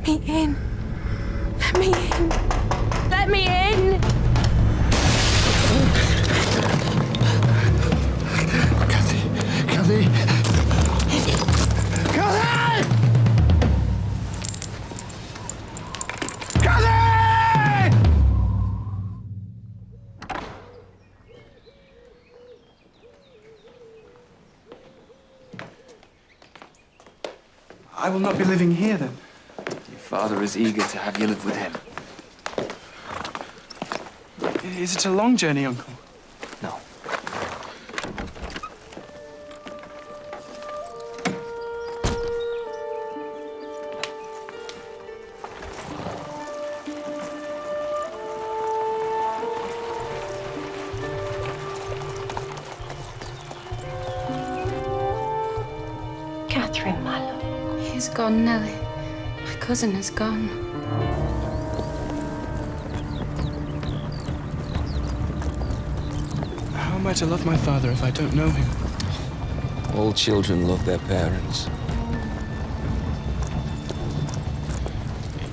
me in. Let me in. Let me in. Kathy! Kathy! Kathy! Kathy! I will not be living here, then. Your father is eager to have you live with him. Is it a long journey, Uncle? No. Catherine, my love. He's gone, Nellie. My cousin is gone. How am I to love my father if I don't know him? All children love their parents.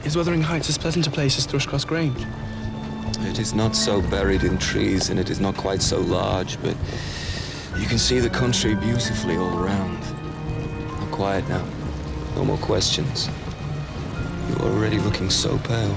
Is Wuthering Heights as pleasant a place as Thrushcross Grange? It is not so buried in trees, and it is not quite so large, but you can see the country beautifully all around. Now, quiet now. No more questions. You are already looking so pale.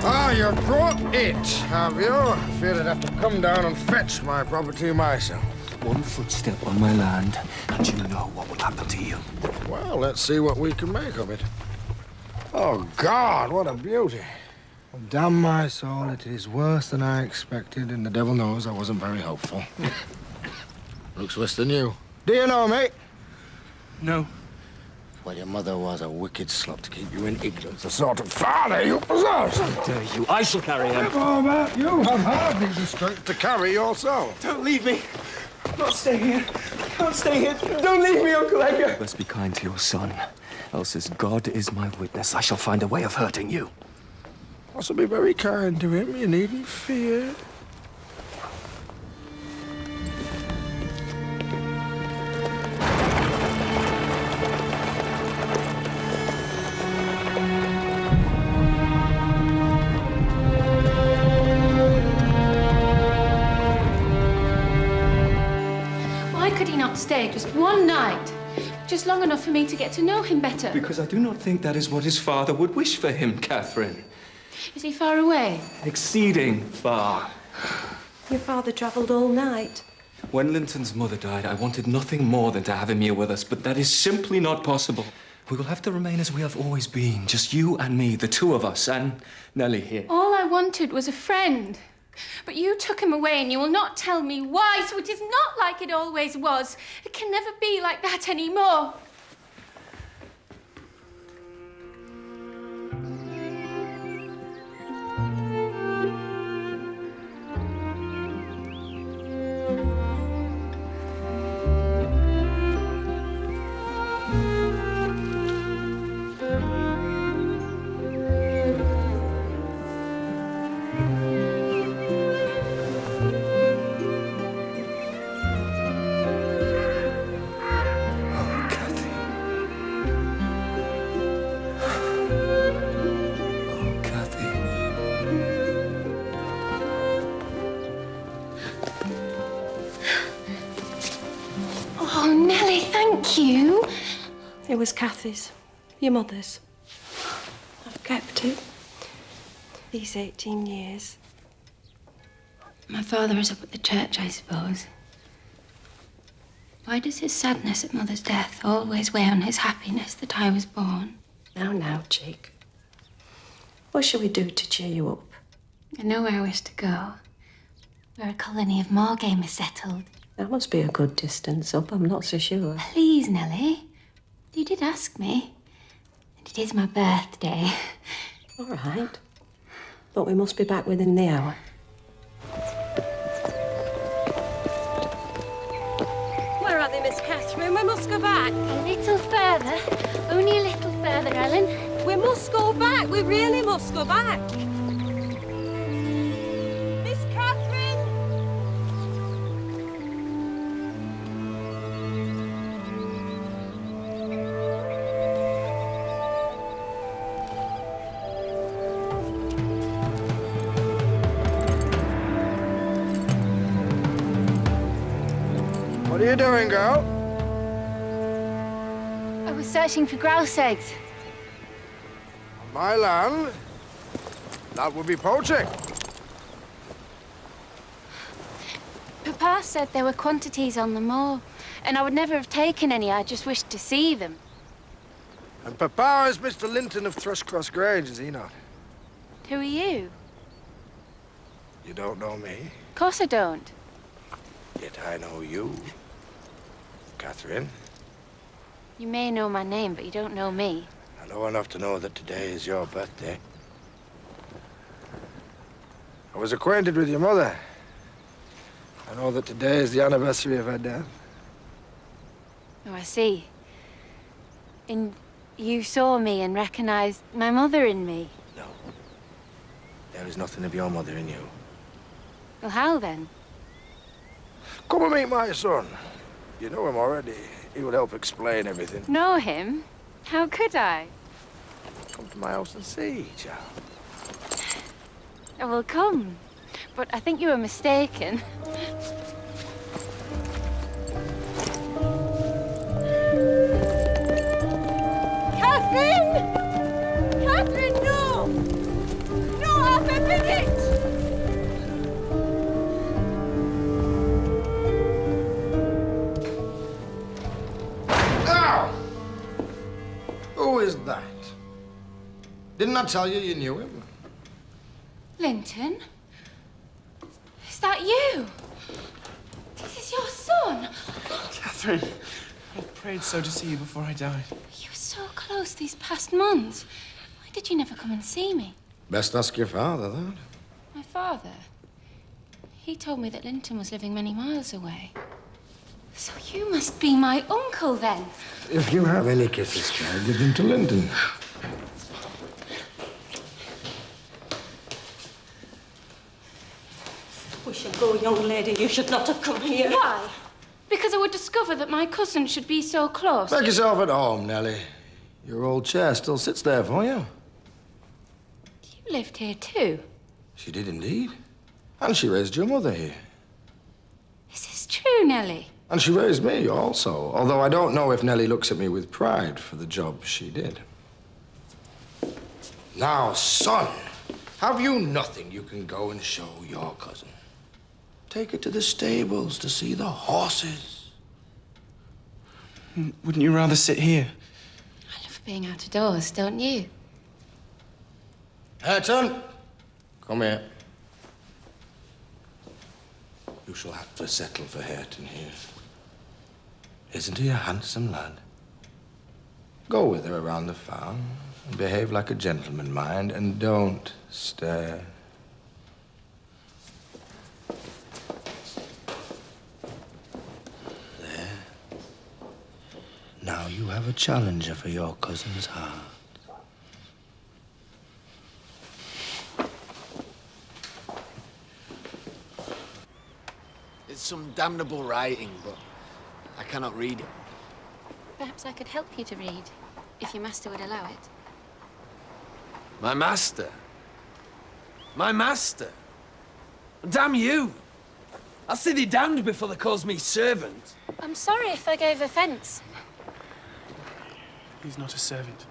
Ah, you brought it, have you? I feared I'd have to come down and fetch my property myself. One footstep on my land, and you know what will happen to you. Well, let's see what we can make of it. Oh, God, what a beauty. Oh, damn my soul, it is worse than I expected, and the devil knows I wasn't very hopeful. Looks worse than you. Do you know me? No. Well, your mother was a wicked slut to keep you in ignorance, the sort of father you possess. How dare you? I shall carry him. How about you? Have hardly the strength to carry yourself. Don't leave me. I can't stay here. I can't stay here. Don't leave me, Uncle Edgar. You must be kind to your son, else as God is my witness, I shall find a way of hurting you. I shall be very kind to him. You needn't fear. Why could he not stay just one night? Just long enough for me to get to know him better. Because I do not think that is what his father would wish for him, Catherine. Is he far away? Exceeding far. Your father travelled all night. When Linton's mother died, I wanted nothing more than to have him here with us, but that is simply not possible. We will have to remain as we have always been, just you and me, the two of us, and Nellie here. All I wanted was a friend. But you took him away and you will not tell me why, so it is not like it always was. It can never be like that anymore. Oh, Nellie, thank you. It was Kathy's, your mother's. I've kept it these 18 years. My father is up at the church, I suppose. Why does his sadness at Mother's death always weigh on his happiness that I was born? Now, chick. What shall we do to cheer you up? I know where I wish to go. Where a colony of moor game is settled. That must be a good distance up, I'm not so sure. Please, Nellie. You did ask me. And it is my birthday. All right. But we must be back within the hour. Where are they early, Miss Catherine. We must go back. A little further. Only a little further, Ellen. We must go back. We really must go back. Miss Catherine! What are you doing, girl? I was searching for grouse eggs. On my land? That would be poaching. Papa said there were quantities on the moor, and I would never have taken any. I just wished to see them. And Papa is Mr. Linton of Thrushcross Grange, is he not? Who are you? You don't know me, Of course I don't. yet I know you. Catherine, You may know my name, but you don't know me. I know enough to know that today is your birthday. I was acquainted with your mother. I know that today is the anniversary of her death. Oh, I see. And you saw me and recognized my mother in me. No. There is nothing of your mother in you. Well, how then? Come and meet my son. You know him already. He will help explain everything. Know him? How could I? Come to my house and see, child. I will come. But I think you were mistaken. Catherine! Catherine, no! No, half a minute! Now! Who is that? Didn't I tell you you knew him? Linton? Is that you? This is your son. Catherine, I prayed so to see you before I died. You were so close these past months. Why did you never come and see me? Best ask your father, that. My father? He told me that Linton was living many miles away. So you must be my uncle, then. If you have any kisses, child, give them to Linton. We should go, young lady. You should not have come here. Why? Because I would discover that my cousin should be so close. Make yourself at home, Nellie. Your old chair still sits there for you. You lived here too. She did indeed. And she raised your mother here. Is this true, Nellie? And she raised me also, although I don't know if Nellie looks at me with pride for the job she did. Now, son, have you nothing you can go and show your cousin? Take her to the stables to see the horses. Wouldn't you rather sit here? I love being out of doors, don't you? Hareton, come here. You shall have to settle for Hareton here. Isn't he a handsome lad? Go with her around the farm and behave like a gentleman, mind, and don't stare. There. Now you have a challenger for your cousin's heart. It's some damnable writing, but I cannot read it. Perhaps I could help you to read, if your master would allow it. My master? My master? Damn you! I'll see thee damned before they calls me servant. I'm sorry if I gave offence. He's not a servant.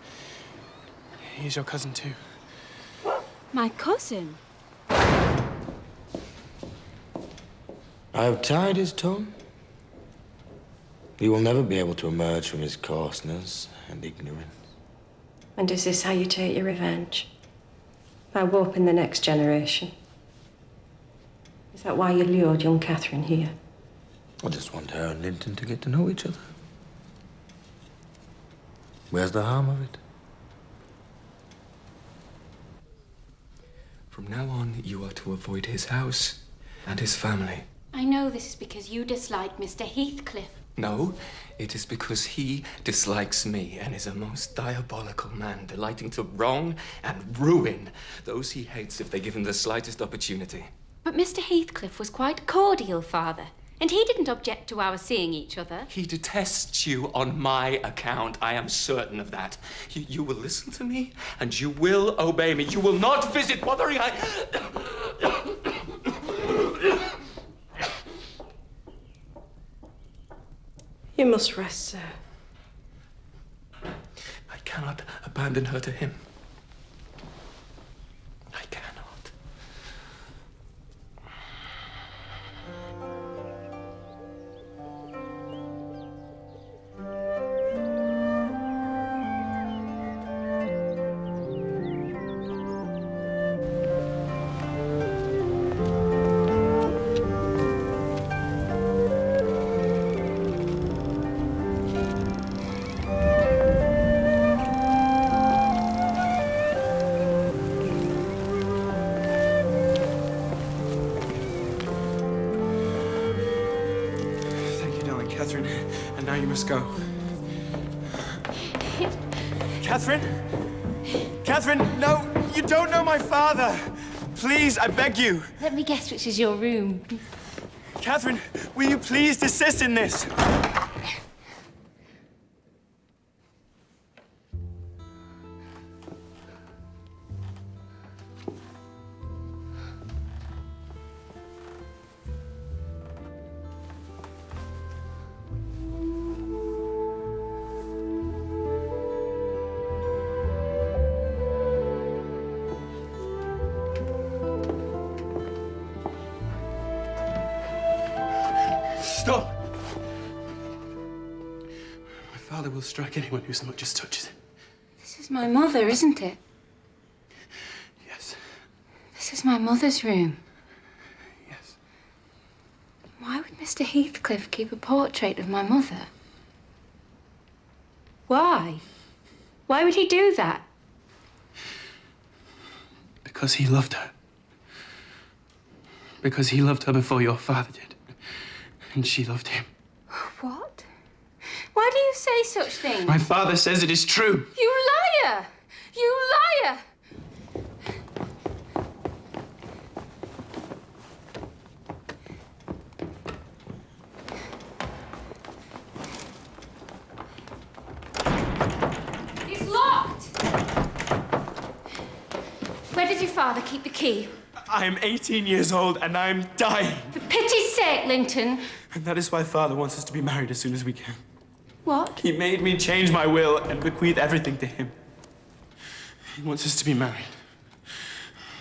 He's your cousin, too. My cousin? I have tied his tongue. He will never be able to emerge from his coarseness and ignorance. And is this how you take your revenge? By warping the next generation? Is that why you lured young Catherine here? I just want her and Linton to get to know each other. Where's the harm of it? From now on, you are to avoid his house and his family. I know this is because you dislike Mr. Heathcliff. No, it is because he dislikes me and is a most diabolical man, delighting to wrong and ruin those he hates if they give him the slightest opportunity. But Mr. Heathcliff was quite cordial, Father, and he didn't object to our seeing each other. He detests you on my account. I am certain of that. You will listen to me, and you will obey me. You will not visit Wuthering. You must rest, sir. I cannot abandon her to him. I cannot. Catherine, and now you must go. Catherine? Catherine, no! You don't know my father! Please, I beg you! Let me guess which is your room. Catherine, will you please desist in this? Stop! My father will strike anyone who so much as touches him. This is my mother, isn't it? Yes. This is my mother's room. Yes. Why would Mr. Heathcliff keep a portrait of my mother? Why? Why would he do that? Because he loved her. Because he loved her before your father did. And she loved him. What? Why do you say such things? My father says it is true. You liar! You liar! It's locked! Where does your father keep the key? I am 18 years old and I'm dying. For pity's sake, Linton. And that is why Father wants us to be married as soon as we can. What? He made me change my will and bequeath everything to him. He wants us to be married.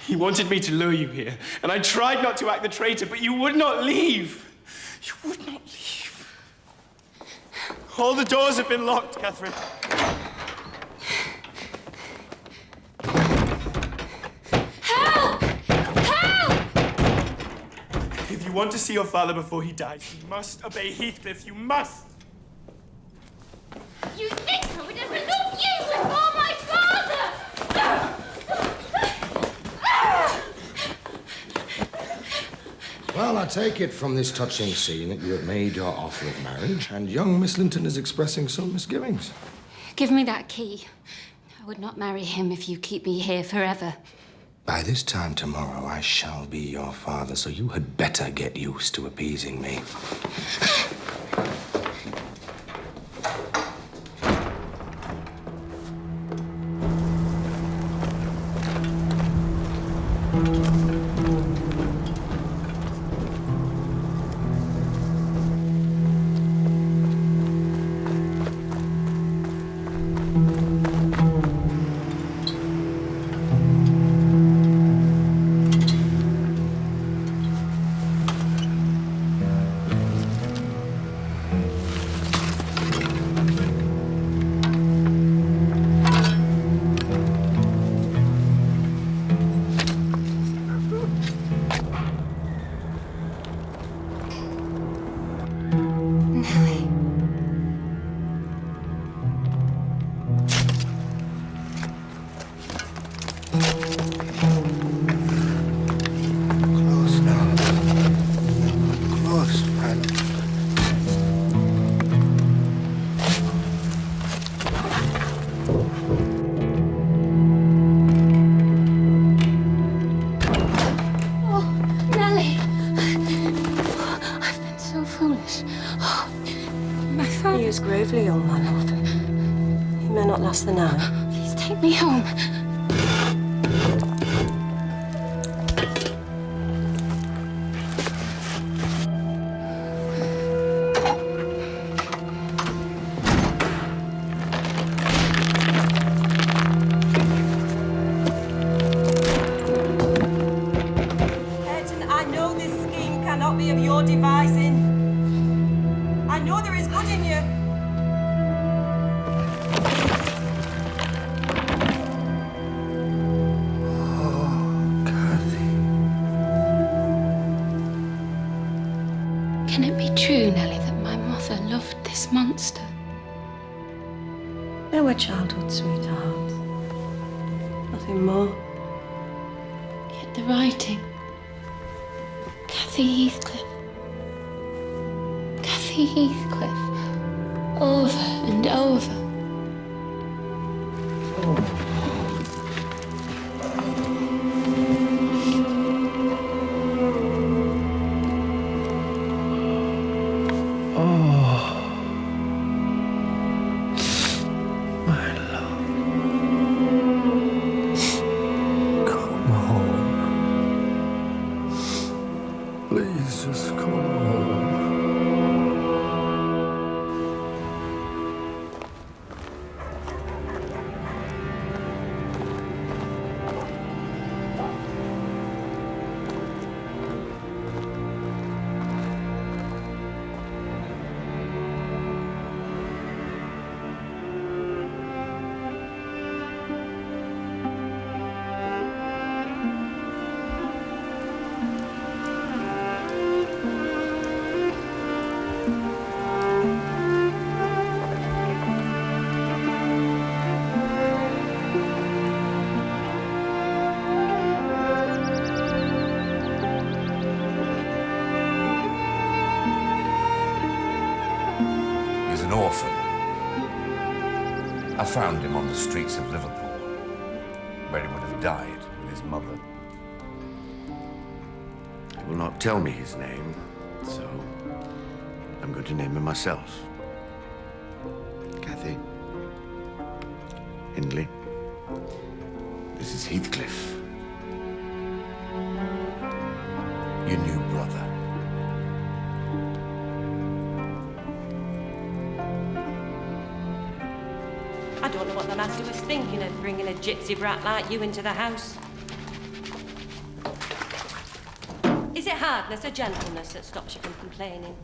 He wanted me to lure you here, and I tried not to act the traitor, but you would not leave. You would not leave. All the doors have been locked, Catherine. Help! Help! If you want to see your father before he dies, you must obey Heathcliff. You must. You think I would ever look you before my father? Well, I take it from this touching scene that you have made your offer of marriage, and young Miss Linton is expressing some misgivings. Give me that key. I would not marry him if you keep me here forever. By this time tomorrow, I shall be your father, so you had better get used to appeasing me. bravely, young man. You may not last the night. Please take me home. I know this scheme cannot be of your devising. I know there is good in you. Can it be true, Nellie, that my mother loved this monster? They were childhood sweethearts. Nothing more. Yet the writing. Kathy Heathcliff. Kathy Heathcliff. Over and over. Please just come home. He's an orphan. I found him on the streets of Liverpool, where he would have died with his mother. He will not tell me his name, so I'm going to name him myself. Kathy. Hindley. This is Heathcliff. Your new brother. I don't know what the master was thinking of bringing a gypsy brat like you into the house. Is it hardness or gentleness that stops you from complaining?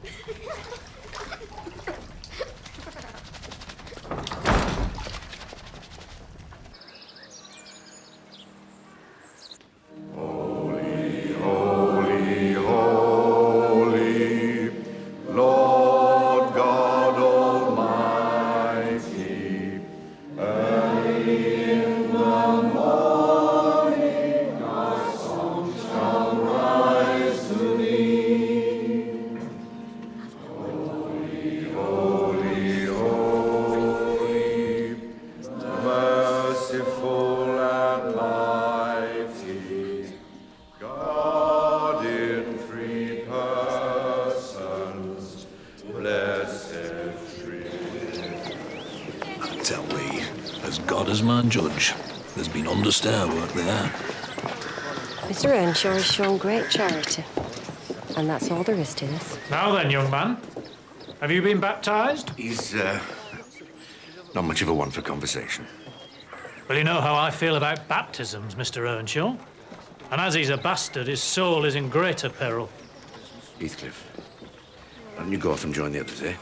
Tell me, as God is my judge, there's been understair work there. Mr. Earnshaw has shown great charity. And that's all there is to this. Now then, young man, have you been baptised? He's, not much of a one for conversation. Well, you know how I feel about baptisms, Mr. Earnshaw. And as he's a bastard, his soul is in greater peril. Heathcliff, why don't you go off and join the others, eh?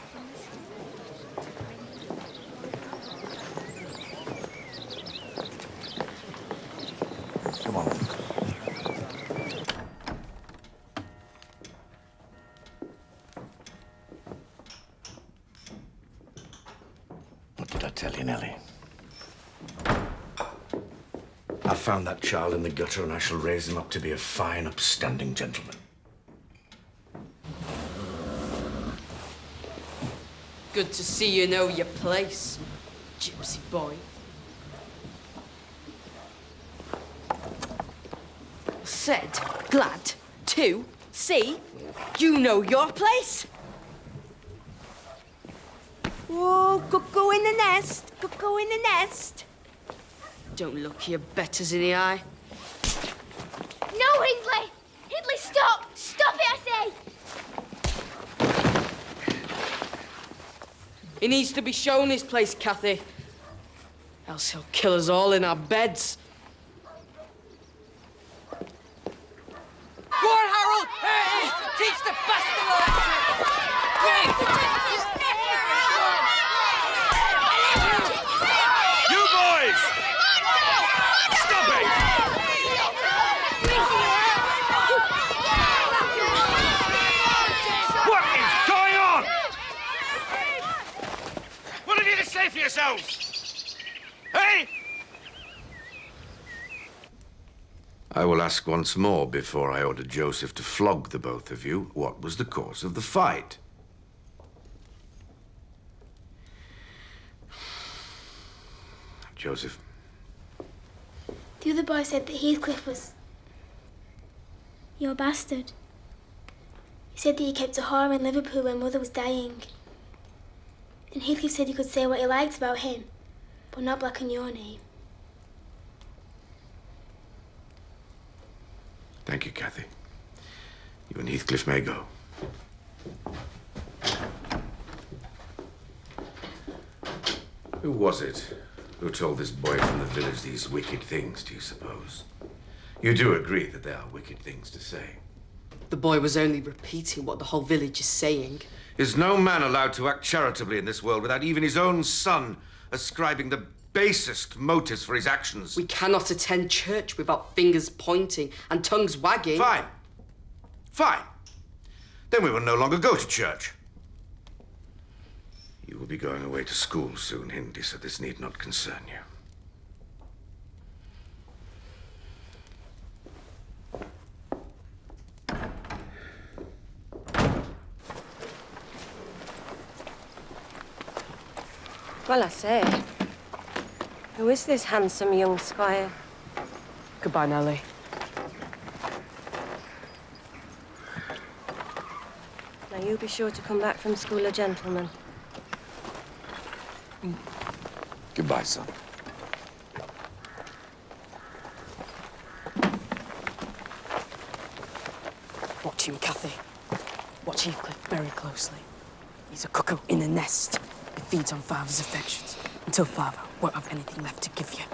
Come on. What did I tell you, Nellie? I found that child in the gutter and I shall raise him up to be a fine, upstanding gentleman. Good to see you know your place, gypsy boy. Said, glad to see you know your place. Oh, cuckoo in the nest. Cuckoo in the nest. Don't look your betters in the eye. No, Hindley! Hindley, stop! Stop it, I say! He needs to be shown his place, Cathy. Else he'll kill us all in our beds. Go on, Harold! Hey, teach the bastard a lesson! You boys! Stop it! What is going on? What have you to say for yourselves? Hey! I will ask once more before I order Joseph to flog the both of you. What was the cause of the fight? Joseph. The other boy said that Heathcliff was your bastard. He said that he kept a whore in Liverpool when Mother was dying. And Heathcliff said he could say what he liked about him, but not blacken your name. Thank you, Cathy. You and Heathcliff may go. Who was it who told this boy from the village these wicked things, do you suppose? You do agree that they are wicked things to say? The boy was only repeating what the whole village is saying. Is no man allowed to act charitably in this world without even his own son ascribing the basest motives for his actions? We cannot attend church without fingers pointing and tongues wagging. Fine. Fine. Then we will no longer go to church. You will be going away to school soon, Hindy, so this need not concern you. Well, I say, who is this handsome young squire? Goodbye, Nellie. Now, you be sure to come back from school a gentleman. Goodbye, son. Watch him, Cathy. Watch Heathcliff very closely. He's a cuckoo in a nest. He feeds on Father's affections until Father won't have anything left to give you.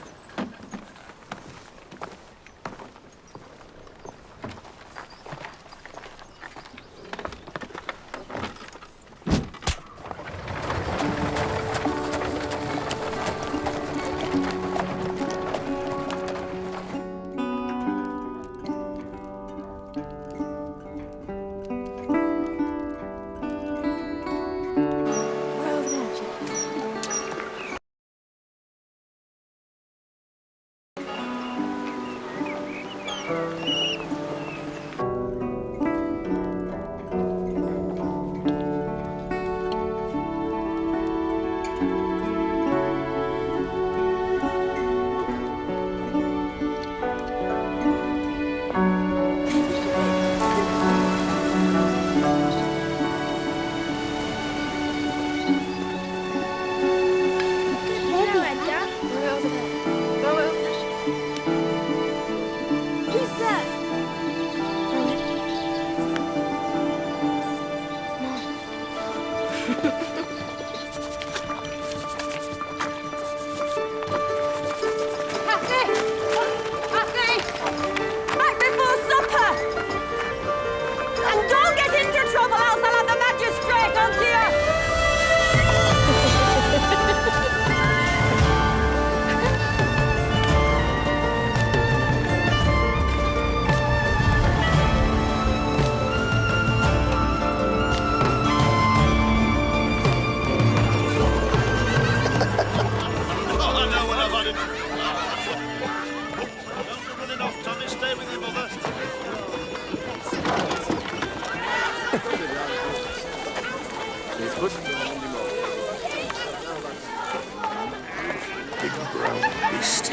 Big brown beast.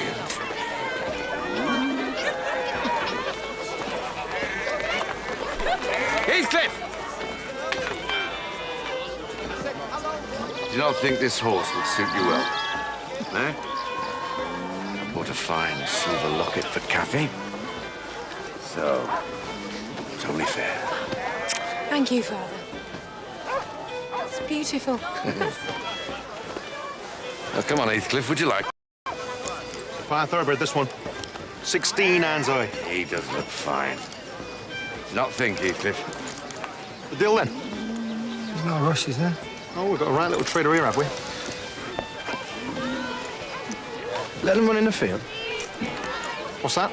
Heathcliff! Do you not think this horse would suit you well? Eh? I bought a fine silver locket for Kathy. So, it's only fair. Thank you, Father. It's beautiful. Now, come on, Heathcliff, would you like? Fine thoroughbred, this one. 16 hands high. He does look fine. Not think, Heathcliff. The deal then? There's no rush, is there? Oh, we've got a right little trader here, have we? Let them run in the field. What's that?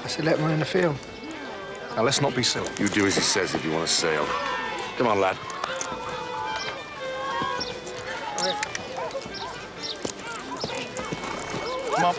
I said let them run in the field. Now, let's not be silly. You do as he says if you want to sail. Come on, lad. Come on.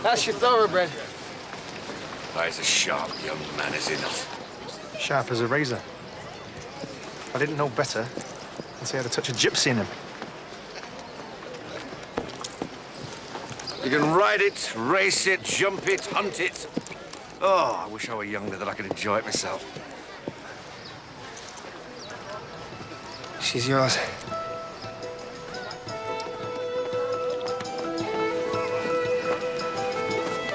That's your thoroughbred. Why, he's a sharp young man, is he not? Sharp as a razor. If I didn't know better, I'd say I had a touch of gypsy in him. You can ride it, race it, jump it, hunt it. Oh, I wish I were younger that I could enjoy it myself. She's yours.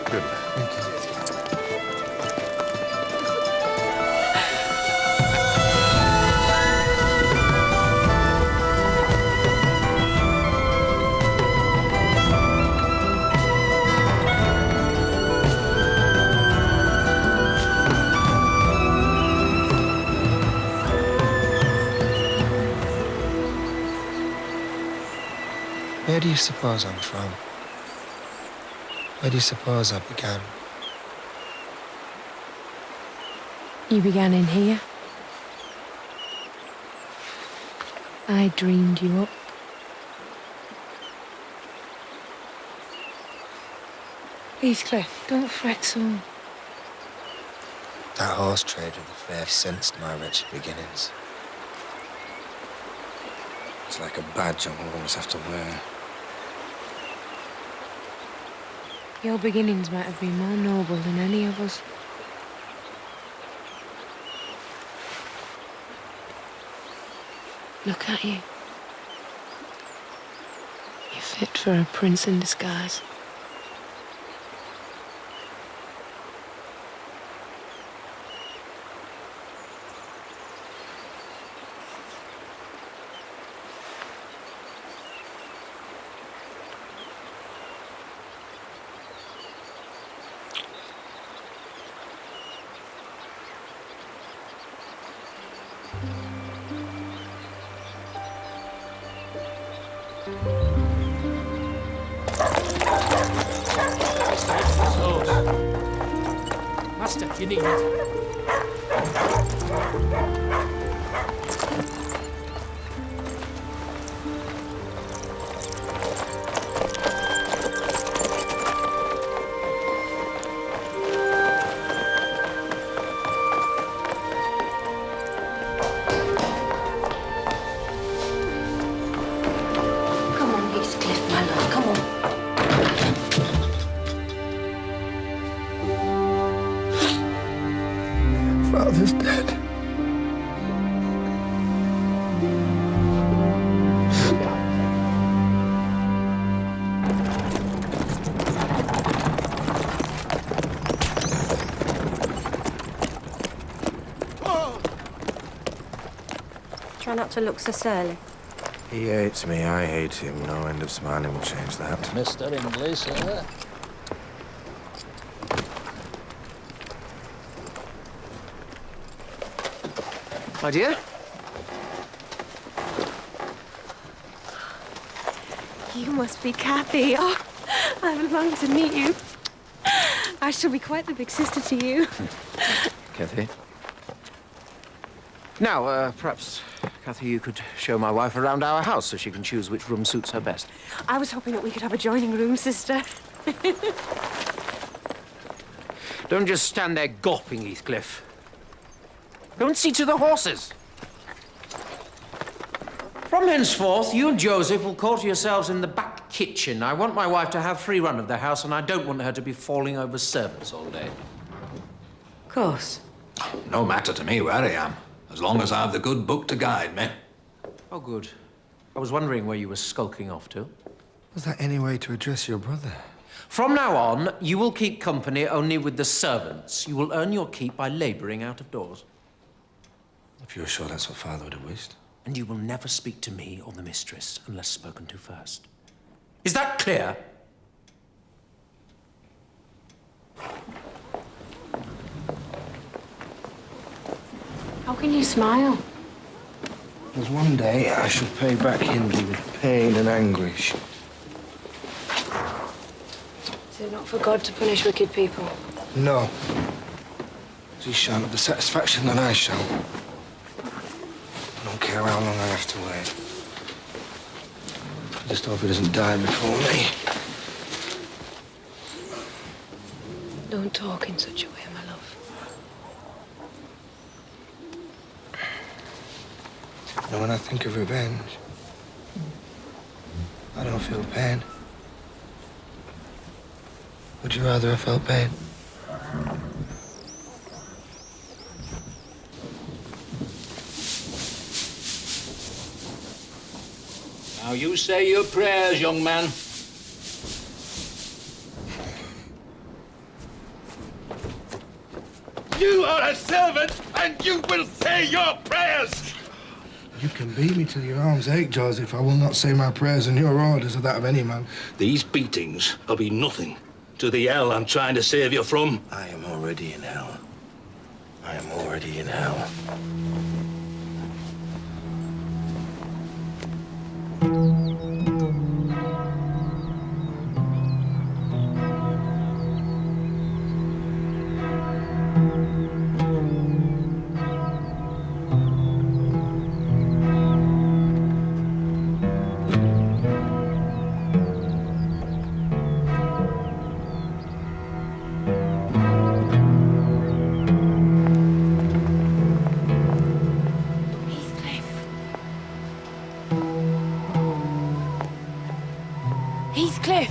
Good. Where do you suppose I'm from? Where do you suppose I began? You began in here. I dreamed you up. Heathcliff, don't fret so. That horse trader, the fair, sensed my wretched beginnings. It's like a badge I will always have to wear. Your beginnings might have been more noble than any of us. Look at you. You're fit for a prince in disguise. Master, you need it. Come on, Heathcliff, my love, come on. Father's dead. Try not to look so surly. He hates me, I hate him. No end of smiling will change that. Mr. English, sir. My dear? You must be Kathy. Oh, I've longed to meet you. I shall be quite the big sister to you. Kathy? Now, perhaps Kathy, you could show my wife around our house so she can choose which room suits her best. I was hoping that we could have a joining room, sister. Don't just stand there gawping, Heathcliff. Go and see to the horses. From henceforth, you and Joseph will quarter yourselves in the back kitchen. I want my wife to have free run of the house, and I don't want her to be falling over servants all day. Of course. No matter to me where I am, as long as I have the good book to guide me. Oh, good. I was wondering where you were skulking off to. Was that any way to address your brother? From now on, you will keep company only with the servants. You will earn your keep by labouring out of doors. If you're sure that's what Father would have wished. And you will never speak to me or the mistress unless spoken to first. Is that clear? How can you smile? Because one day I shall pay back Hindley with pain and anguish. Is it not for God to punish wicked people? No. He shan't have the satisfaction that I shall. I don't care how long I have to wait. I just hope he doesn't die before me. Don't talk in such a way, my love. You know, when I think of revenge, I don't feel pain. Would you rather have felt pain? Now you say your prayers, young man. You are a servant, and you will say your prayers! You can beat me till your arms ache, Joseph. I will not say my prayers, and your orders are that of any man. These beatings will be nothing to the hell I'm trying to save you from. I am already in hell. I am already in hell. Heathcliff!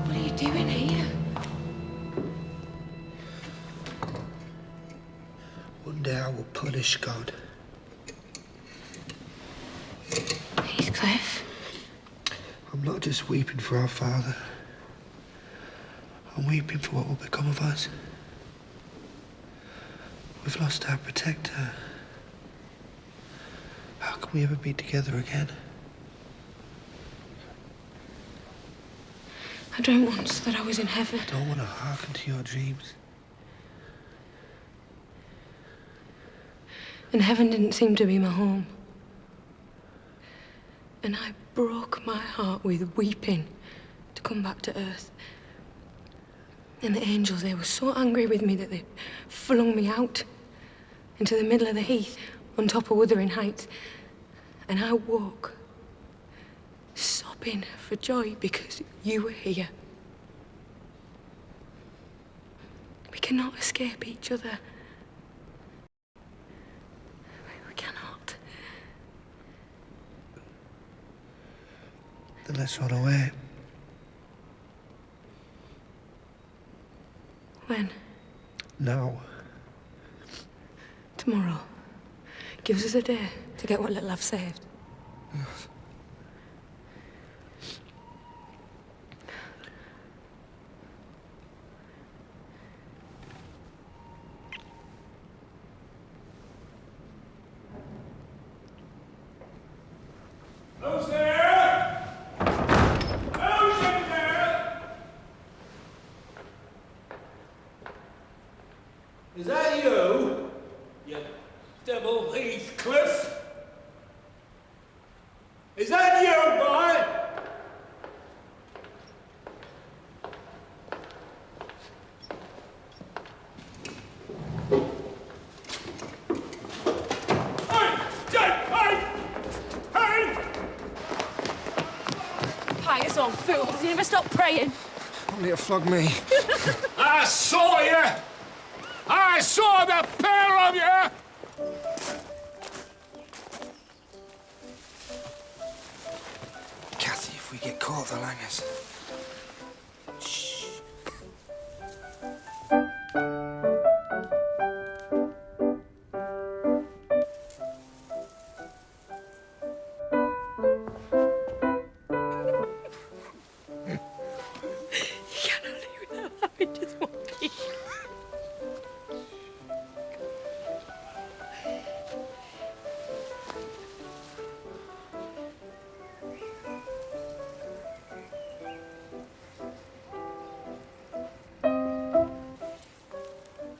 What are you doing here? One day I will punish God. Heathcliff? I'm not just weeping for our father. I'm weeping for what will become of us. We've lost our protector. How can we ever be together again? I dreamt once that I was in heaven. I don't want to hearken to your dreams. And heaven didn't seem to be my home. And I broke my heart with weeping to come back to earth. And the angels, they were so angry with me that they flung me out into the middle of the heath on top of Wuthering Heights. And I woke, sobbing for joy because you were here. We cannot escape each other. We cannot. Then let's run away. When? Now. Tomorrow. Gives us a day to get what little I've saved. Yes. Who's there? Who's in there? Is that you? You devil Heathcliff? fool. Does he never stop praying? Only to flog me. I saw you! I saw the pair of you! Kathy, if we get caught, they'll hang us.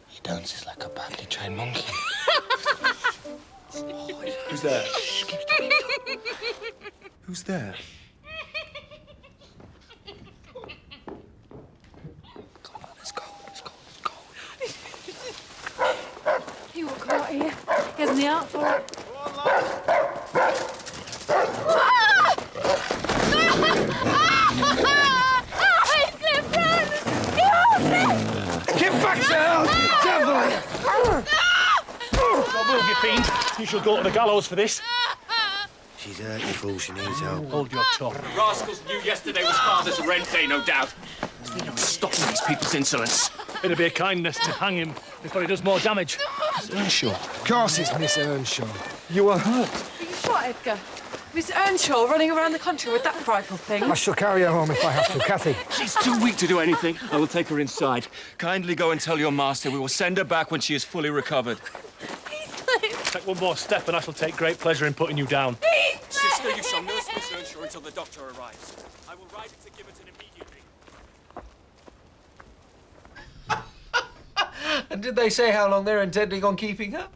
He dances like a badly trained monkey. Who's there? Who's there? He won't come out here. He hasn't the art for it. Get back to hell, devil! Don't move, you fiend. You shall go to the gallows for this. She's hurt, you fool. She needs help. Hold your tongue. The rascals knew yesterday was Father's rent day, no doubt. There's no stopping these people's insolence. It'd be a kindness to hang him before he does more damage. Miss Earnshaw. Of course it's Miss Earnshaw. You were hurt. Are you shot, Edgar? Miss Earnshaw running around the country with that frightful thing. I shall carry her home if I have to. Kathy. She's too weak to do anything. I will take her inside. Kindly go and tell your master we will send her back when she is fully recovered. Take one more step and I shall take great pleasure in putting you down. Sister, you shall nurse Miss Earnshaw until the doctor arrives. I will ride it to Giverton immediately. And did they say how long they're intending on keeping her?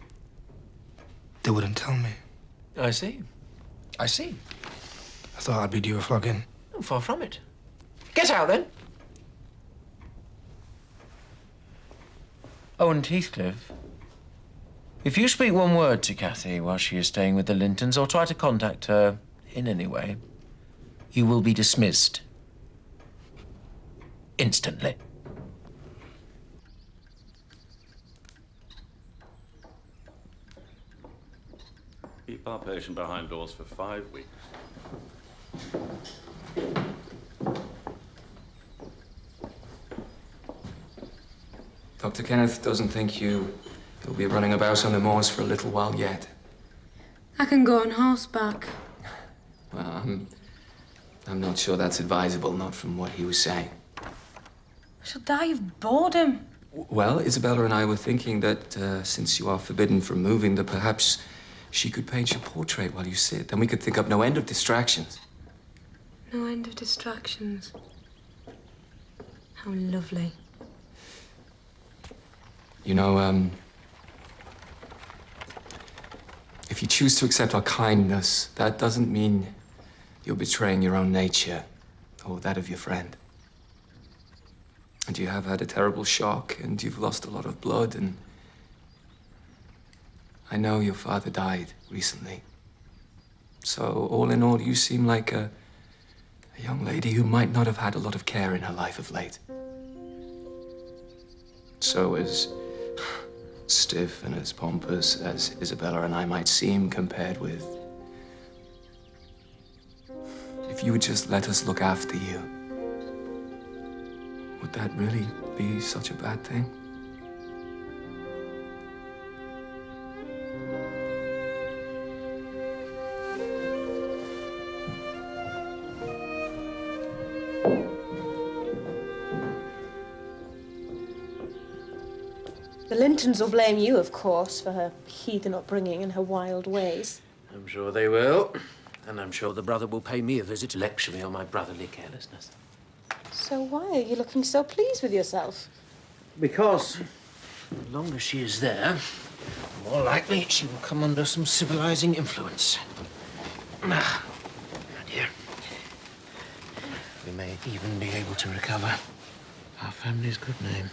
They wouldn't tell me. I see. I see. I thought I'd be due a flogging. Oh, far from it. Get out, then. Oh, and Heathcliff, if you speak one word to Kathy while she is staying with the Lintons or try to contact her in any way, you will be dismissed. Instantly. Keep our patient behind doors for 5 weeks. Dr. Kenneth doesn't think you'll be running about on the moors for a little while yet. I can go on horseback. Well, I'm not sure that's advisable, not from what he was saying. I shall die of boredom. Well, Isabella and I were thinking that since you are forbidden from moving, that perhaps she could paint your portrait while you sit. Then we could think up no end of distractions. No end of distractions. How lovely. You know, if you choose to accept our kindness, that doesn't mean you're betraying your own nature or that of your friend. And you have had a terrible shock, and you've lost a lot of blood, and I know your father died recently. So, all in all, you seem like a young lady who might not have had a lot of care in her life of late. So, as stiff and as pompous as Isabella and I might seem compared with, if you would just let us look after you, would that really be such a bad thing? The Lintons will blame you, of course, for her heathen upbringing and her wild ways. I'm sure they will. And I'm sure the brother will pay me a visit to lecture me on my brotherly carelessness. So why are you looking so pleased with yourself? Because the longer she is there, the more likely she will come under some civilizing influence. Ah, dear. We may even be able to recover our family's good name.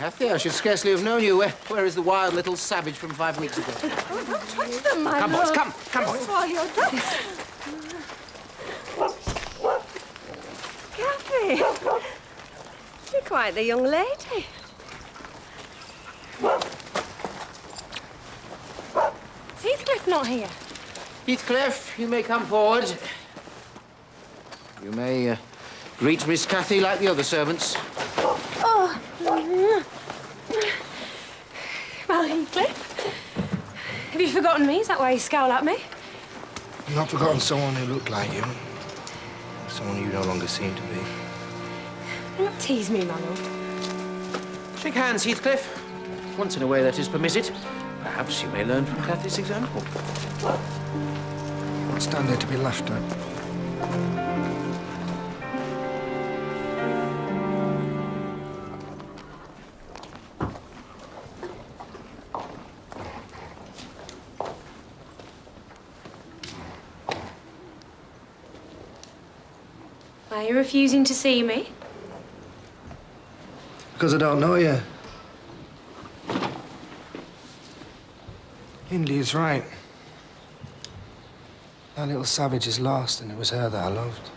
Kathy, I should scarcely have known you. Where is the wild little savage from 5 weeks ago? Don't touch them, my Come, love. boys, come, boys. That's all you're doing. Kathy, you're quite the young lady. Is Heathcliff not here? Heathcliff, you may come forward. You may greet Miss Kathy like the other servants. Oh. Well, Heathcliff, have you forgotten me? Is that why you scowl at me? I've not forgotten someone who looked like you. Someone you no longer seem to be. Don't tease me, my love. Shake hands, Heathcliff. Once in a way that is permitted. Perhaps you may learn from Kathy's example. Won't stand there to be laughed at. Why are you refusing to see me? Because I don't know you. Hindley is right. That little savage is lost, and it was her that I loved.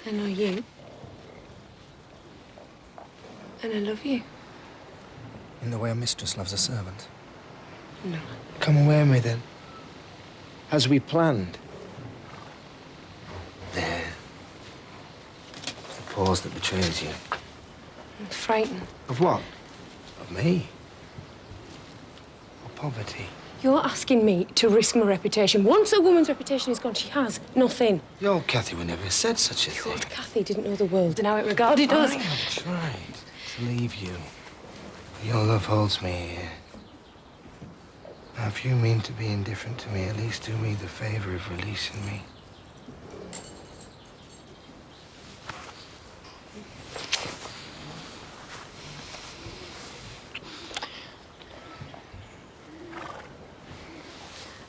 I know you. And I love you. In the way a mistress loves a servant. No. Come away with me, then. As we planned. There. The pause that betrays you. I'm frightened. Of what? Of me? Of poverty? You're asking me to risk my reputation. Once a woman's reputation is gone, she has nothing. Your Kathy would never have said such a thing. Old Kathy didn't know the world and how it regarded us. I have tried to leave you. Your love holds me here. Now, if you mean to be indifferent to me, at least do me the favor of releasing me.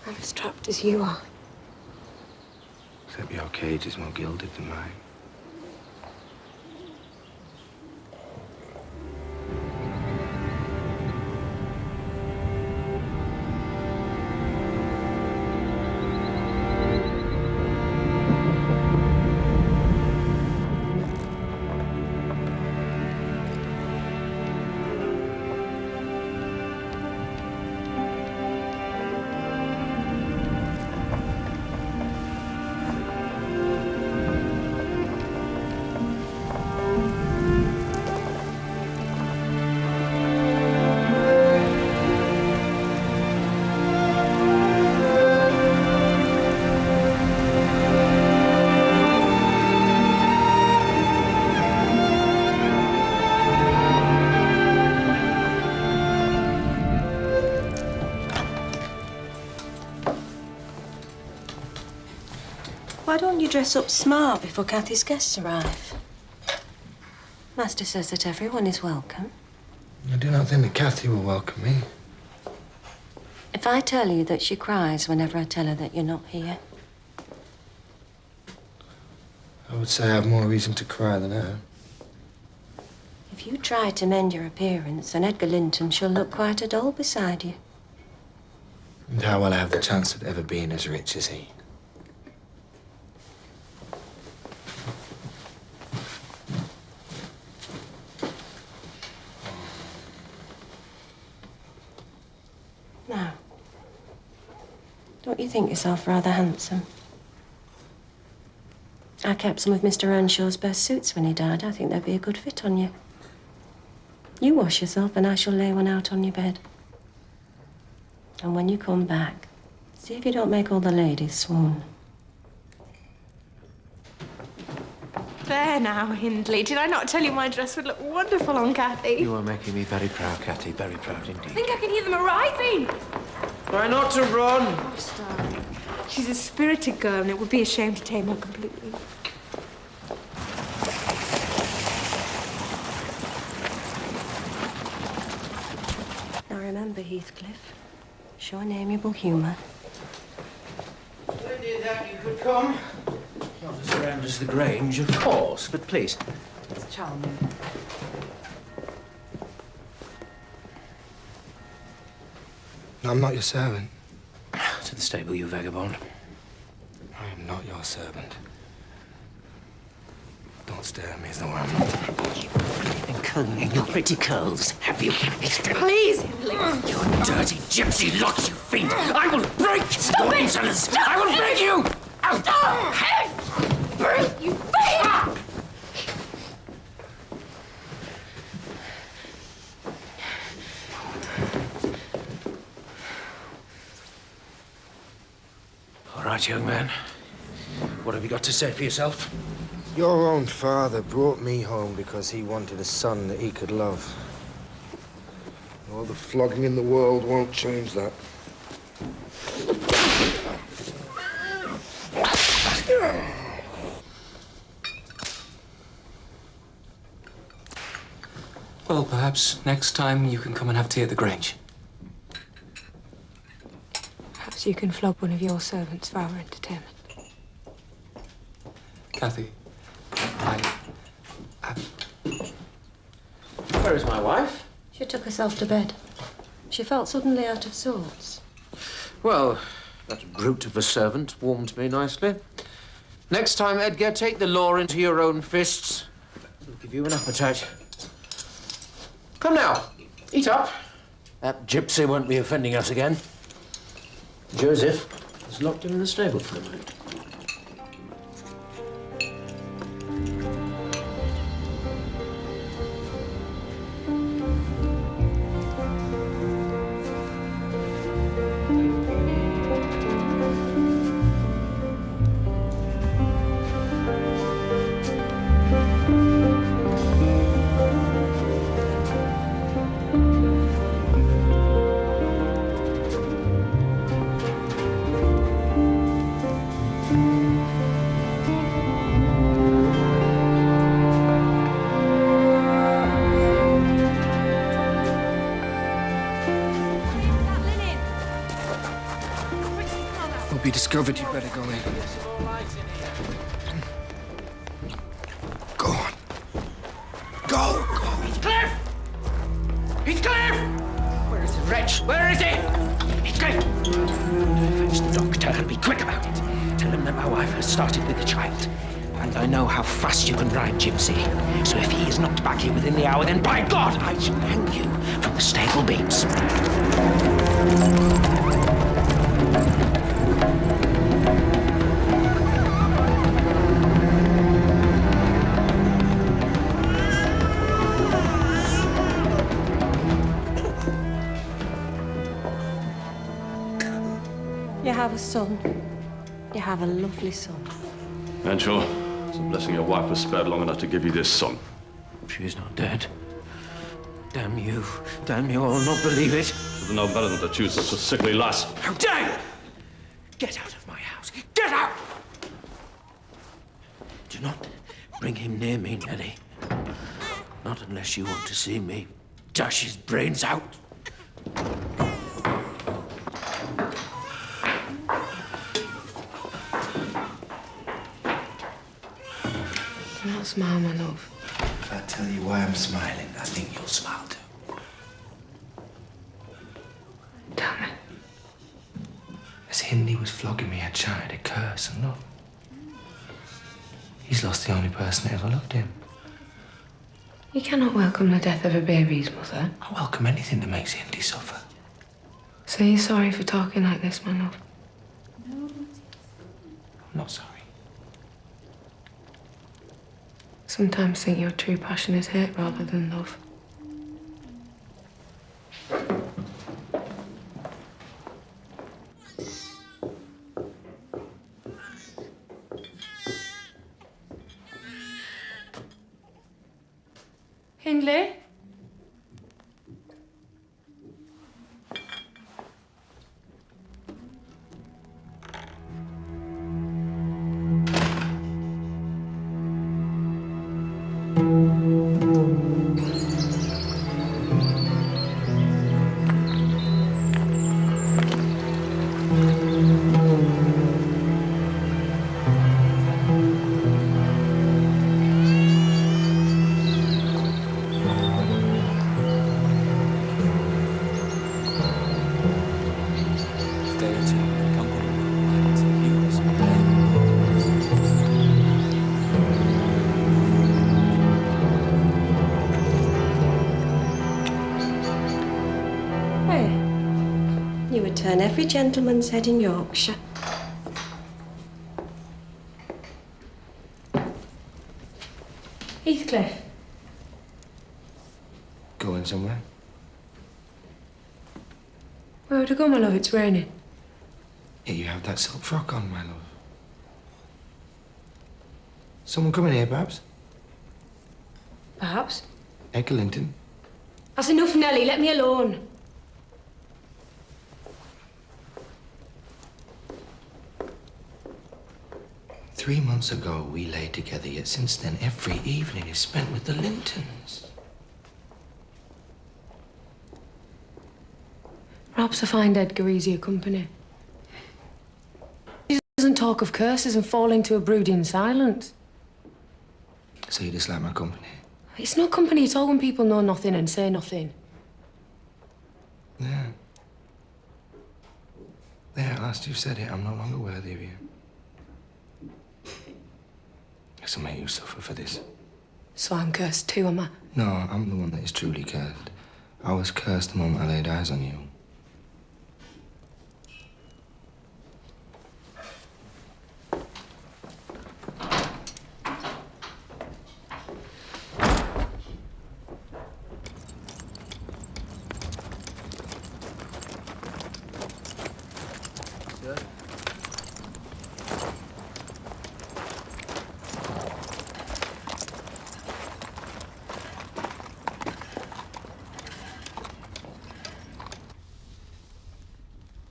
I'm as trapped as you are. Except your cage is more gilded than mine. Why don't you dress up smart before Kathy's guests arrive? Master says that everyone is welcome. I do not think that Kathy will welcome me. If I tell you that she cries whenever I tell her that you're not here, I would say I have more reason to cry than her. if you try to mend your appearance, then Edgar Linton shall look quite a doll beside you. And how will I have the chance of ever being as rich as he? Now, don't you think yourself rather handsome? I kept some of Mr. Earnshaw's best suits when he died. I think they'd be a good fit on you. You wash yourself and I shall lay one out on your bed. And when you come back, see if you don't make all the ladies swoon. There now, Hindley. Did I not tell you my dress would look wonderful on Kathy? You are making me very proud, Kathy. Very proud I indeed. think I can hear them arriving. Try not to run. Gosh, darling. She's a spirited girl, and it would be a shame to tame her completely. Now remember, Heathcliff, show an amiable humour. Splendid that you could come. Not as grand as the Grange, of course, but please. It's charming. I'm not your servant. To the stable, you vagabond. I am not your servant. Don't stare at me as though I'm not. You've been combing your pretty curls, have you? Please, Emily. You dirty gypsy lot, you fiend! I will break Stop your it! insolence! Stop I will it! break you! Stop! Break, you fiend! All right, young man. What have you got to say for yourself? Your own father brought me home because he wanted a son that he could love. All the flogging in the world won't change that. Well, perhaps next time you can come and have tea at the Grange. Perhaps you can flog one of your servants for our entertainment. Kathy, Where is my wife? She took herself to bed. She felt suddenly out of sorts. Well, that brute of a servant warmed me nicely. Next time, Edgar, take the law into your own fists. It'll give you an appetite. Come now, eat up. That gypsy won't be offending us again. Joseph is locked him in the stable for the night. Will be discovered, you'd better go in. Go on. Go! Heathcliff! Heathcliff! Where is the wretch? Where is he? Heathcliff! Fetch the doctor and be quick about it. Tell him that my wife has started with the child. And I know how fast you can ride, Gypsy. So if he is not back here within the hour, then by God, I shall hang you from the stable beams. You have a son. You have a lovely son. Earnshaw, it's a blessing your wife was spared long enough to give you this son. She is not dead. Damn you. Damn you, I will not believe it. You're no better than to choose such a sickly lass. How dare you! Get out of my house. Get out! Do not bring him near me, Nellie. Not unless you want to see me dash his brains out. Do not smile, my love. If I tell you why I'm smiling, I think you'll smile too. Tell me. As Hindi was flogging me, I tried to curse and look. He's lost the only person that ever loved him. You cannot welcome the death of a baby's mother. I welcome anything that makes Hindi suffer. So you're sorry for talking like this, my love? I'm not sorry. Sometimes think your true passion is hate rather than love. Hindley? a day or two. Come on. Heroes. Hey, you would turn every gentleman's head in Yorkshire. Heathcliff. Going somewhere? Where would I go, my love? It's raining. Here you have that silk frock on, my love. Someone coming here, perhaps? Perhaps. Edgar Linton. That's enough, Nellie. Let me alone. Three months ago, we lay together, yet since then, every evening is spent with the Lintons. Perhaps I find Edgar easier company. He doesn't talk of curses and fall into a brooding silence. So you dislike my company? It's no company at all when people know nothing and say nothing. Yeah. There, at last you've said it. I'm no longer worthy of you. Guess I'll make you suffer for this. So I'm cursed too, am I? No, I'm the one that is truly cursed. I was cursed the moment I laid eyes on you.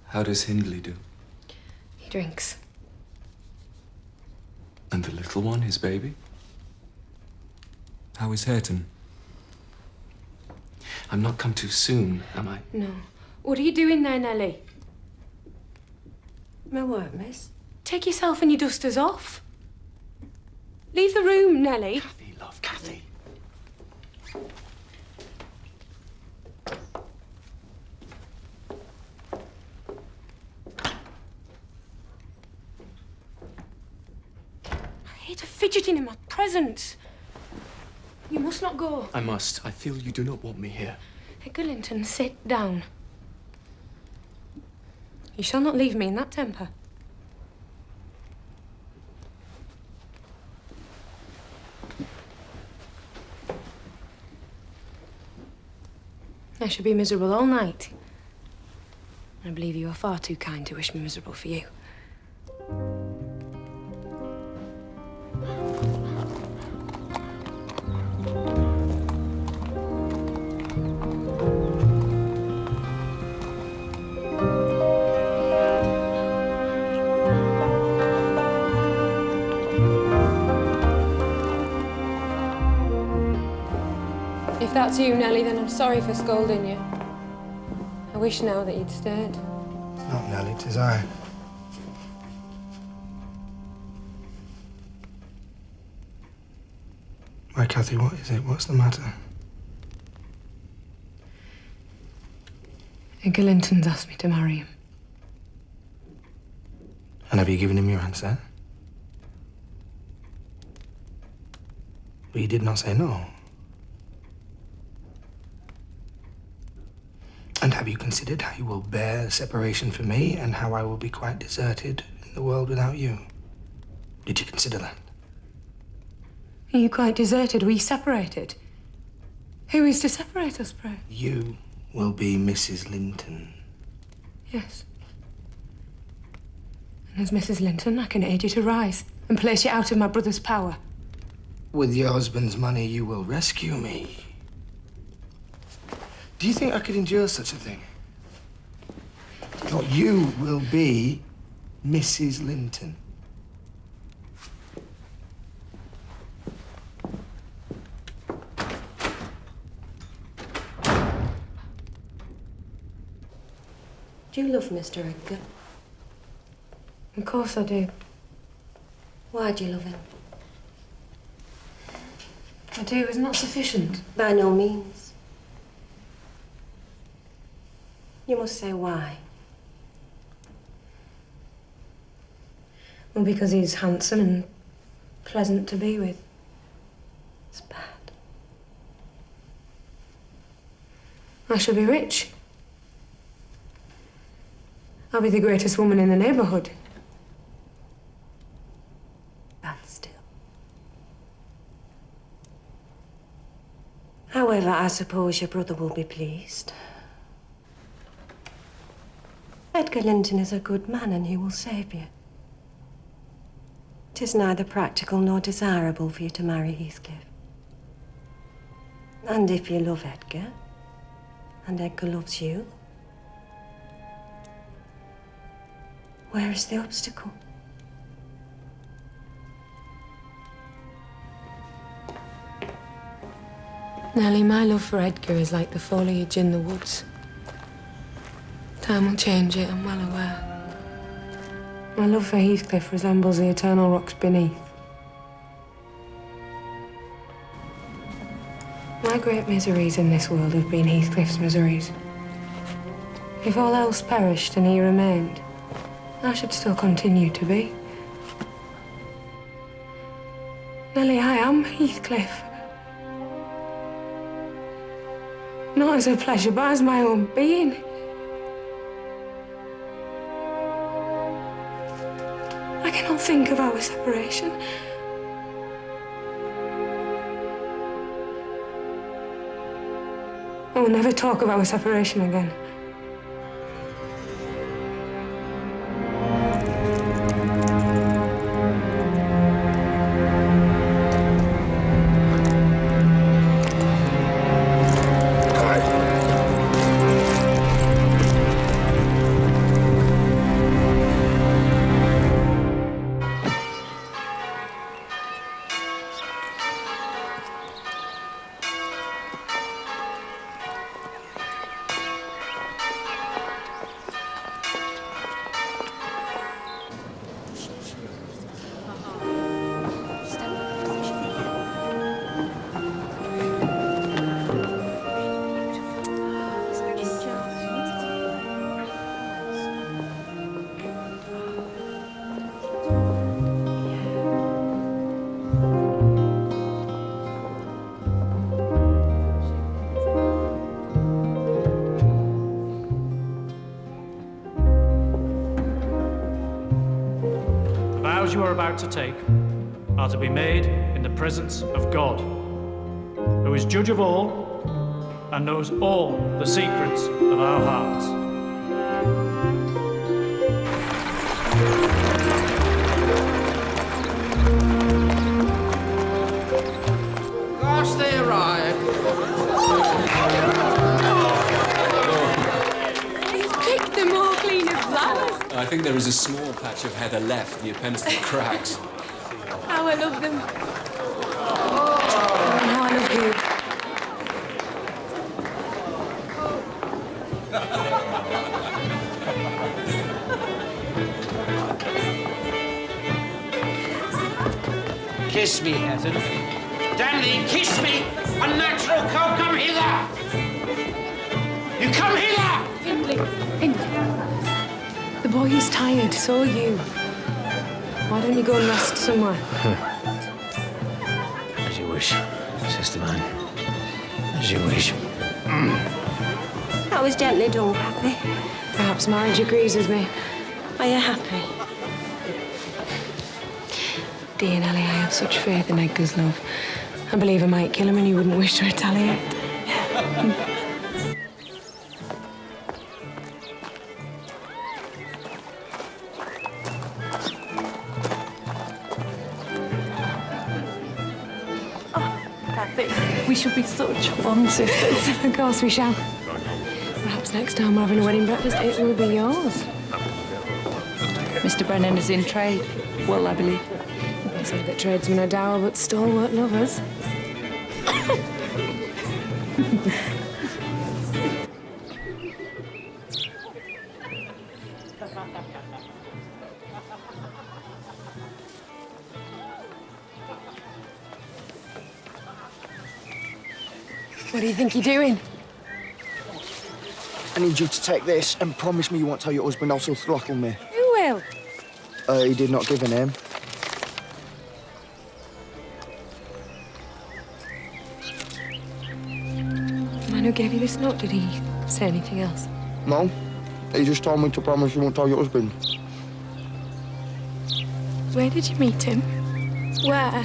How does Hindley do? He drinks. And the little one, his baby? How is Hareton? I'm not come too soon, am I? No. What are you doing there, Nellie? My work, miss? Take yourself and your dusters off. Leave the room, Nellie. Kathy, love, Kathy. I hate her fidgeting in my presence. You must not go. I must. I feel you do not want me here. Edgar Linton, sit down. You shall not leave me in that temper. I should be miserable all night. I believe you are far too kind to wish me miserable for you. If that's you, Nellie, then I'm sorry for scolding you. I wish now that you'd stayed. It's not Nellie, 'tis I. Why, Kathy, what is it? What's the matter? Edgar Linton's asked me to marry him. And have you given him your answer? But you did not say no. And have you considered how you will bear the separation from me and how I will be quite deserted in the world without you? Did you consider that? Are you quite deserted? Were you separated? Who is to separate us, pray? You will be Mrs. Linton. Yes. And as Mrs. Linton, I can aid you to rise and place you out of my brother's power. With your husband's money, you will rescue me. Do you think I could endure such a thing? No, you will be Mrs. Linton. Do you love Mr. Edgar? Of course I do. Why do you love him? I do. Is not sufficient. By no means. You must say why. Well, because he's handsome and pleasant to be with. It's bad. I shall be rich. I'll be the greatest woman in the neighborhood. Bad still. However, I suppose your brother will be pleased. Edgar Linton is a good man and he will save you. It is neither practical nor desirable for you to marry Heathcliff. And if you love Edgar, and Edgar loves you, where is the obstacle? Nellie, my love for Edgar is like the foliage in the woods. Time will change it, I'm well aware. My love for Heathcliff resembles the eternal rocks beneath. My great miseries in this world have been Heathcliff's miseries. If all else perished and he remained, I should still continue to be. Nellie, I am Heathcliff. Not as a pleasure, but as my own being. I cannot think of our separation. I will never talk of our separation again. You are about to take are to be made in the presence of God, who is judge of all and knows all the secrets of our hearts. Last they arrive. He's picked them all clean of flowers. I think there is a small patch of heather left, the appendix to the cracks. How I love them. And how I love you. Kiss me, Heather. Dandy, kiss me! Unnatural cow, come hither! You come hither! Hindley. The boy is tired, so are you. Why don't you go and rest somewhere? As you wish, sister mine. As you wish. That was gently done, Pappy. Perhaps marriage agreases me. Are you happy? Dear Nellie, I have such faith in Edgar's love. I believe I might kill him and he wouldn't wish to retaliate. We should be such fun sisters. Of course we shall. Perhaps next time we're having a wedding breakfast, it will be yours. Mr. Brennan is in trade. Well, I believe. They say that tradesmen are dour but stalwart lovers. What do you think you're doing? I need you to take this and promise me you won't tell your husband else he'll throttle me. Who will? He did not give a name. The man who gave you this note, did he say anything else? No. He just told me to promise you won't tell your husband. Where did you meet him? Where?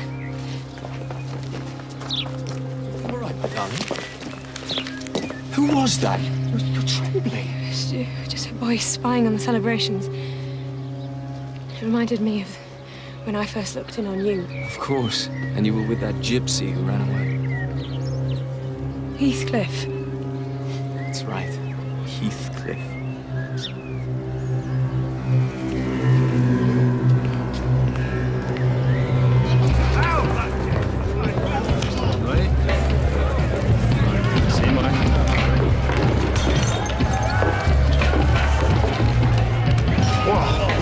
All right, my darling. Who was that? You're trembling. Just a boy spying on the celebrations. It reminded me of when I first looked in on you. Of course. And you were with that gypsy who ran away. Heathcliff. That's right. Heathcliff.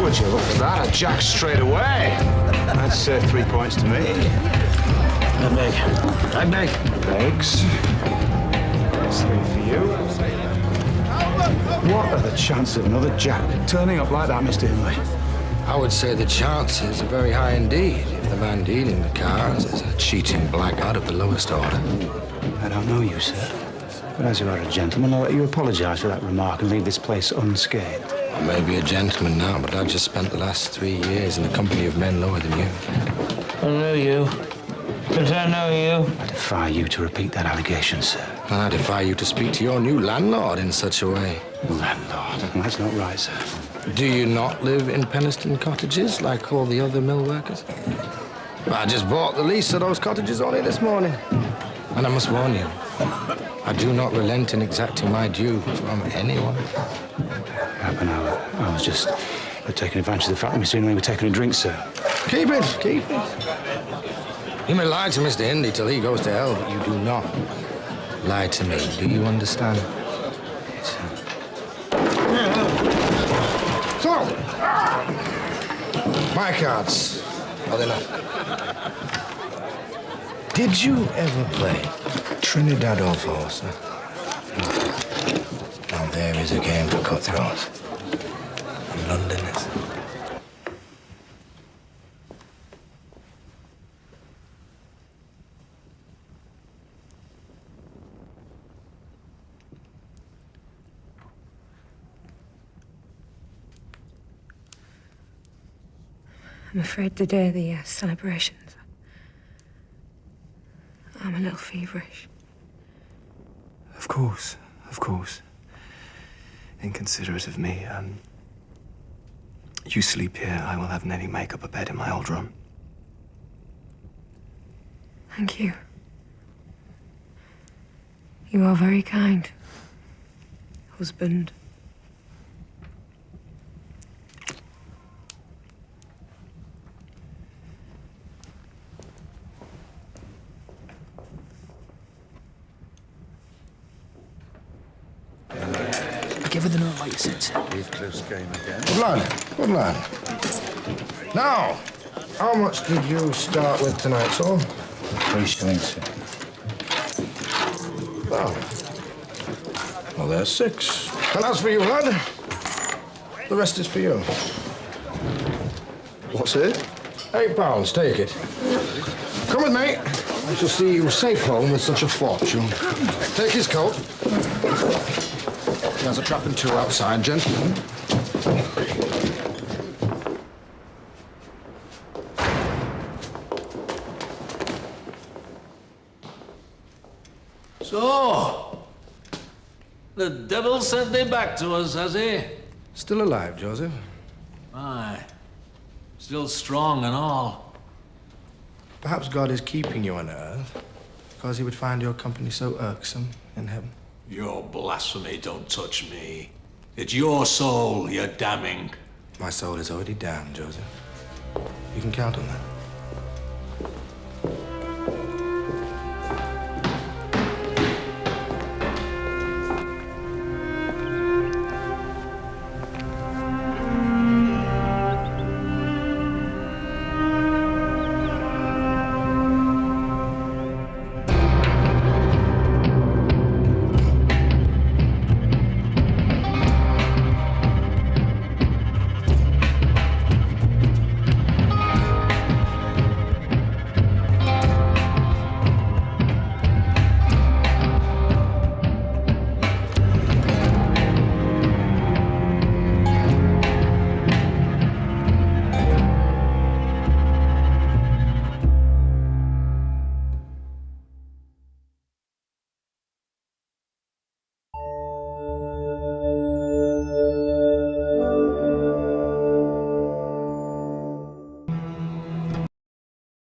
Would you look at that? A jack straight away. That's 3 points to me. I beg. Thanks. That's 3 for you. What are the chances of another jack turning up like that, Mr. Emili? I would say the chances are very high indeed if the man dealing the cards is a cheating blackguard of the lowest order. I don't know you, sir. But as you are a gentleman, I'll let you apologise for that remark and leave this place unscathed. I may be a gentleman now, but I've just spent the last 3 years in the company of men lower than you. I know you. But I know you. I defy you to repeat that allegation, sir. And I defy you to speak to your new landlord in such a way. Landlord? That's not right, sir. Do you not live in Penistone cottages like all the other mill workers? I just bought the lease of those cottages only this morning. And I must warn you, I do not relent in exacting my due from anyone. I was just taking advantage of the fact that Mr. Emili were taking a drink, sir. Keep it. You may lie to Mr. Hindy till he goes to hell, but you do not lie to me. Do you understand? So, my cards. Are they not? Did you ever play Trinidad or Force? Now there is a game for cutthroats. And Londoners. I'm afraid the day of the celebrations, I'm a little feverish. Of course. Inconsiderate of me. You sleep here. I will have Nettie make up a bed in my old room. Thank you. You are very kind, husband. Give her the note like you said, sir. Heathcliff's game again. Good lad. Now, how much did you start with tonight, son? 3 shillings, sir. Well, there's 6. And as for you, lad, the rest is for you. What's it? £8, take it. Come with me. I shall see you safe home with such a fortune. Take his coat. There's a trap and 2 outside, gentlemen. So, the devil sent thee back to us, has he? Still alive, Joseph? Aye. Still strong and all. Perhaps God is keeping you on earth because he would find your company so irksome in heaven. Your blasphemy don't touch me. It's your soul you're damning. My soul is already damned, Joseph. You can count on that.